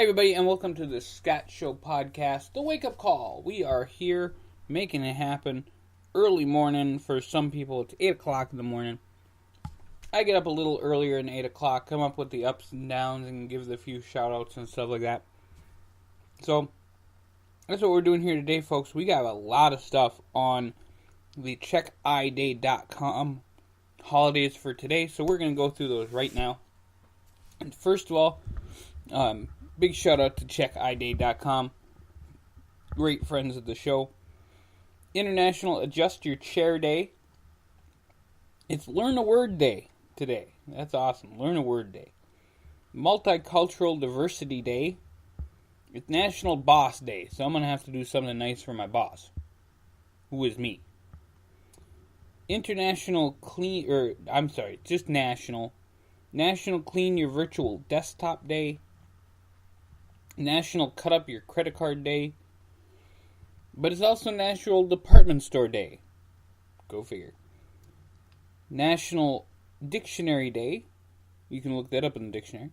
Hi everybody and welcome to the Thescottshow podcast, the wake up call. We are here making it happen early morning. For some people it's 8 o'clock in the morning. I get up a little earlier than 8 o'clock, come up with the ups and downs and give a few shout outs and stuff like that. So that's what we're doing here today, folks. We got a lot of stuff on the checkiday.com holidays for today, so we're going to go through those right now. And first of all, big shout out to checkiday.com. Great friends of the show. International Adjust Your Chair Day. It's Learn a Word Day today. That's awesome. Learn a Word Day. Multicultural Diversity Day. It's National Boss Day, so I'm going to have to do something nice for my boss, who is me. National Clean Your Virtual Desktop Day. National Cut Up Your Credit Card Day. But it's also National Department Store Day. Go figure. National Dictionary Day. You can look that up in the dictionary.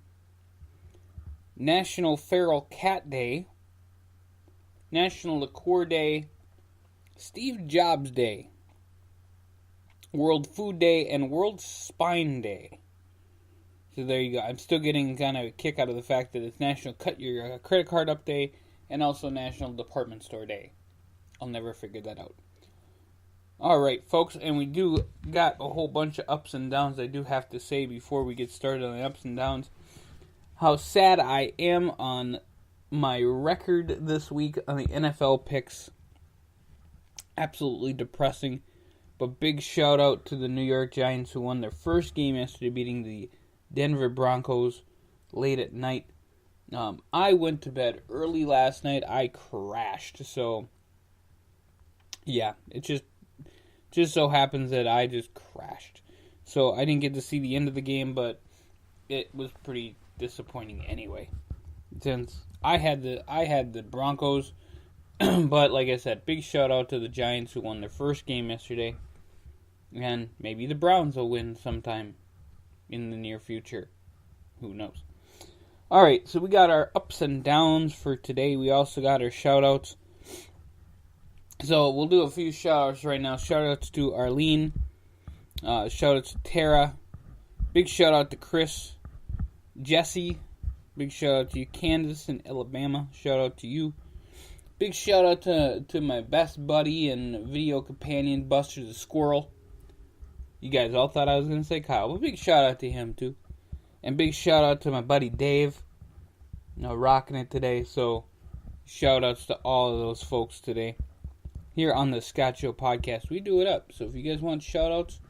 National Feral Cat Day. National Liqueur Day. Steve Jobs Day. World Food Day and World Spine Day. So there you go. I'm still getting kind of a kick out of the fact that it's National Cut Your Credit Card Up Day and also National Department Store Day. I'll never figure that out. Alright, folks, and we do got a whole bunch of ups and downs. I do have to say before we get started on the ups and downs how sad I am on my record this week on the NFL picks. Absolutely depressing. But big shout out to the New York Giants who won their first game yesterday, beating the Denver Broncos late at night. I went to bed early last night. I crashed. So, yeah, it just so happens that I just crashed. So I didn't get to see the end of the game, but it was pretty disappointing anyway. Since I had the Broncos, but like I said, big shout out to the Giants who won their first game yesterday. And maybe the Browns will win sometime in the near future. Who knows? Alright, so we got our ups and downs for today. We also got our shout-outs. So we'll do a few shout-outs right now. Shout-outs to Arlene. Shout-outs to Tara. Big shout-out to Chris. Jesse. Big shout-out to you. Candace in Alabama. Shout-out to you. Big shout-out to my best buddy and video companion, Buster the Squirrel. You guys all thought I was going to say Kyle. But big shout out to him, too. And big shout out to my buddy Dave. Rocking it today. So, shout outs to all of those folks today. Here on the Thescottshow podcast, we do it up. So, if you guys want shout outs,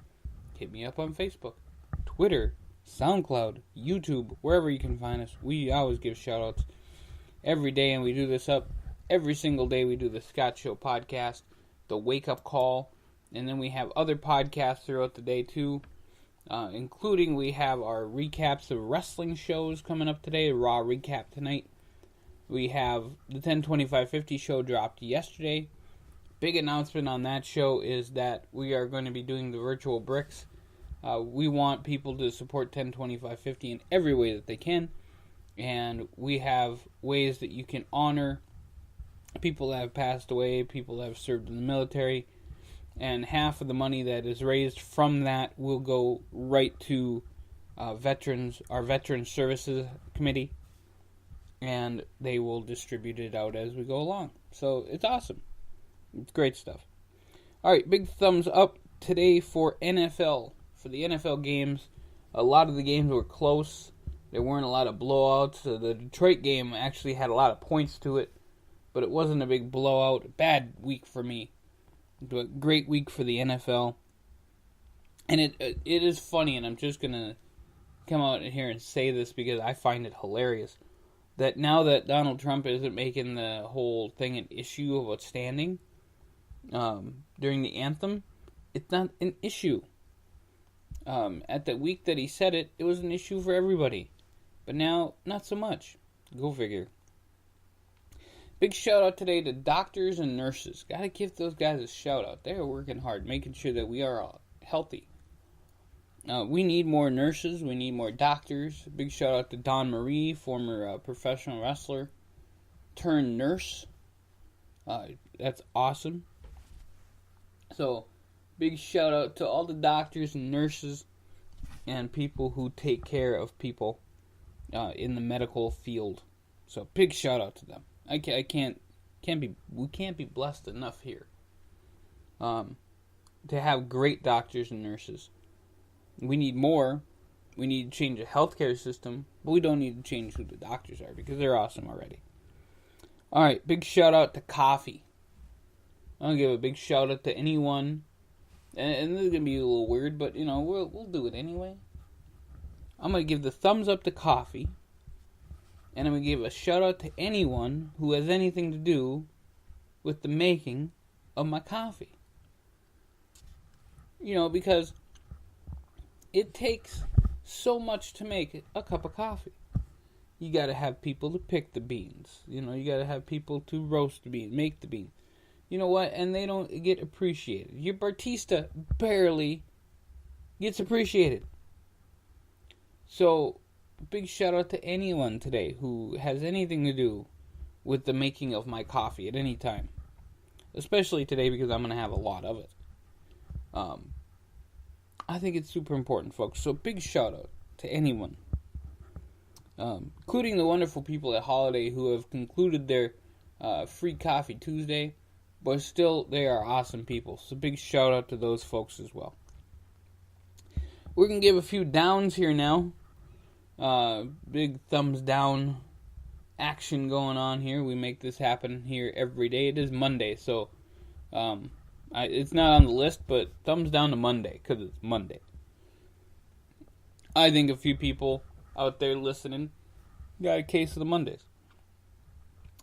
hit me up on Facebook, Twitter, SoundCloud, YouTube, wherever you can find us. We always give shout outs every day. And we do this up every single day. We do the Thescottshow podcast, the wake up call. And then we have other podcasts throughout the day, too. Including we have our recaps of wrestling shows coming up today. A Raw recap tonight. We have the 10/25/50 show dropped yesterday. Big announcement on that show is that we are going to be doing the virtual bricks. We want people to support 10/25/50 in every way that they can. And we have ways that you can honor people that have passed away, people that have served in the military. And half of the money that is raised from that will go right to our Veteran Services Committee. And they will distribute it out as we go along. So it's awesome. It's great stuff. Alright, big thumbs up today for NFL. For the NFL games, a lot of the games were close. There weren't a lot of blowouts. The Detroit game actually had a lot of points to it. But it wasn't a big blowout. Bad week for me. A great week for the NFL. And it is funny, and I'm just going to come out here and say this because I find it hilarious, that now that Donald Trump isn't making the whole thing an issue of outstanding during the anthem, it's not an issue. At the week that he said it, it was an issue for everybody. But now, not so much. Go figure. Big shout out today to doctors and nurses. Gotta give those guys a shout out. They're working hard, making sure that we are all healthy. We need more nurses. We need more doctors. Big shout out to Dawn Marie, former professional wrestler turned nurse. That's awesome. So, big shout out to all the doctors and nurses and people who take care of people in the medical field. So, big shout out to them. We can't be blessed enough here to have great doctors and nurses. We need more. We need to change the healthcare system, but we don't need to change who the doctors are because they're awesome already. All right, big shout out to coffee. I'm gonna give a big shout out to anyone, and this is gonna be a little weird, but we'll do it anyway. I'm gonna give the thumbs up to coffee, and I'm gonna give a shout out to anyone who has anything to do with the making of my coffee. Because it takes so much to make a cup of coffee. You gotta have people to pick the beans. You gotta have people to roast the beans, make the beans. You know what? And they don't get appreciated. Your barista barely gets appreciated. So, big shout out to anyone today who has anything to do with the making of my coffee at any time. Especially today because I'm gonna have a lot of it. I think it's super important, folks. So, big shout out to anyone. Including the wonderful people at Holiday who have concluded their Free Coffee Tuesday. But still, they are awesome people. So big shout out to those folks as well. We're going to give a few downs here now. Big thumbs down action going on here. We make this happen here every day. It is Monday, so it's not on the list, but thumbs down to Monday because it's Monday. I think a few people out there listening got a case of the Mondays.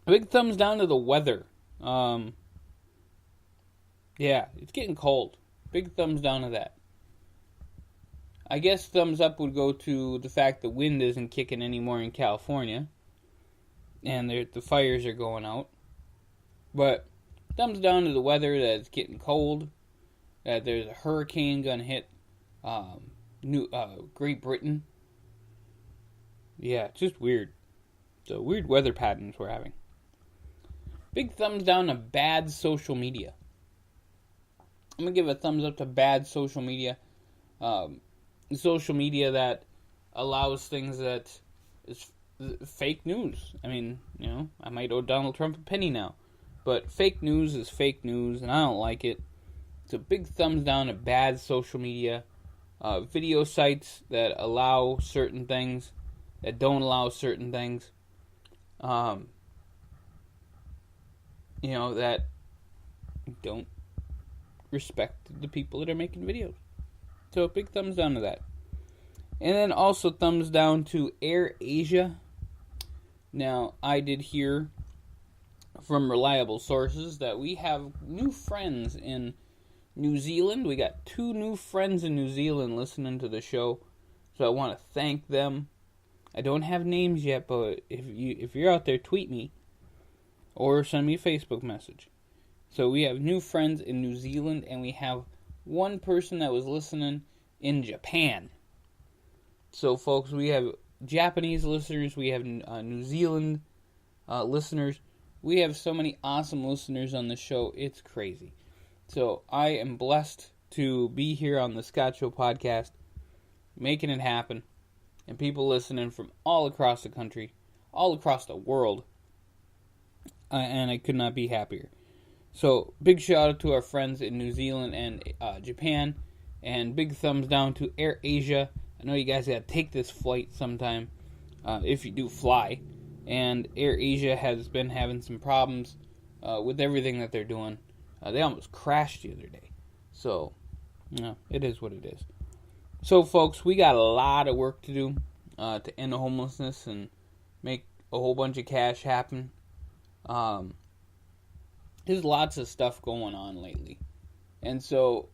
A big thumbs down to the weather. Yeah, it's getting cold. Big thumbs down to that. I guess thumbs up would go to the fact the wind isn't kicking anymore in California. And the fires are going out. But thumbs down to the weather that it's getting cold. That there's a hurricane going to hit Great Britain. Yeah, it's just weird. So weird weather patterns we're having. Big thumbs down to bad social media. I'm going to give a thumbs up to bad social media. Social media that allows things that is fake news. I mean, I might owe Donald Trump a penny now. But fake news is fake news, and I don't like it. So big thumbs down to bad social media. Video sites that allow certain things, that don't allow certain things. That don't respect the people that are making videos. So big thumbs down to that. And then also thumbs down to Air Asia. Now, I did hear from reliable sources that we have new friends in New Zealand. We got 2 new friends in New Zealand listening to the show. So I want to thank them. I don't have names yet, but if you're out there, tweet me or send me a Facebook message. So we have new friends in New Zealand, and we have one person that was listening in Japan. So, folks, we have Japanese listeners. We have New Zealand listeners. We have so many awesome listeners on the show. It's crazy. So I am blessed to be here on the Thescottshow podcast, making it happen. And people listening from all across the country, all across the world. And I could not be happier. So, big shout out to our friends in New Zealand and Japan. And big thumbs down to Air Asia. I know you guys got to take this flight sometime, if you do fly. And Air Asia has been having some problems with everything that they're doing. They almost crashed the other day. So, it is what it is. So, folks, we got a lot of work to do to end homelessness and make a whole bunch of cash happen. There's lots of stuff going on lately. And so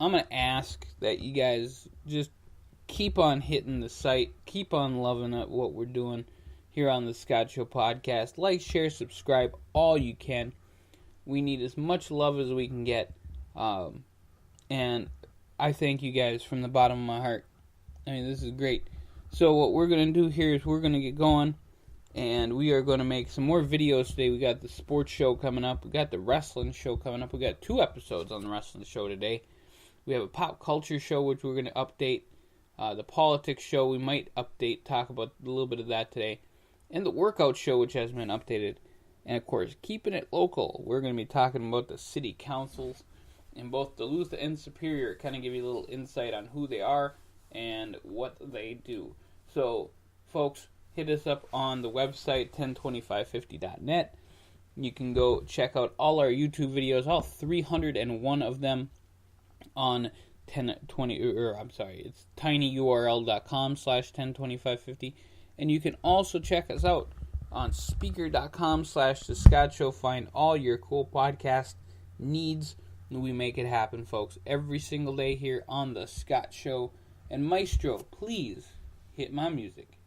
I'm going to ask that you guys just keep on hitting the site. Keep on loving what we're doing here on the Thescottshow podcast. Like, share, subscribe, all you can. We need as much love as we can get. And I thank you guys from the bottom of my heart I mean, this is great. So what we're going to do here is we're going to get going, and we are going to make some more videos today. We got the sports show coming up. We got the wrestling show coming up. We got 2 episodes on the wrestling show today. We have a pop culture show, which we're going to update. The politics show, we might update, talk about a little bit of that today. And the workout show, which has been updated. And, of course, keeping it local. We're going to be talking about the city councils in both Duluth and Superior. Kind of give you a little insight on who they are and what they do. So, folks, hit us up on the website, 102550.net. You can go check out all our YouTube videos, all 301 of them, on it's tinyurl.com/102550. And you can also check us out on speaker.com/Thescottshow. Find all your cool podcast needs. We make it happen, folks, every single day here on The Scott Show. And Maestro, please hit my music.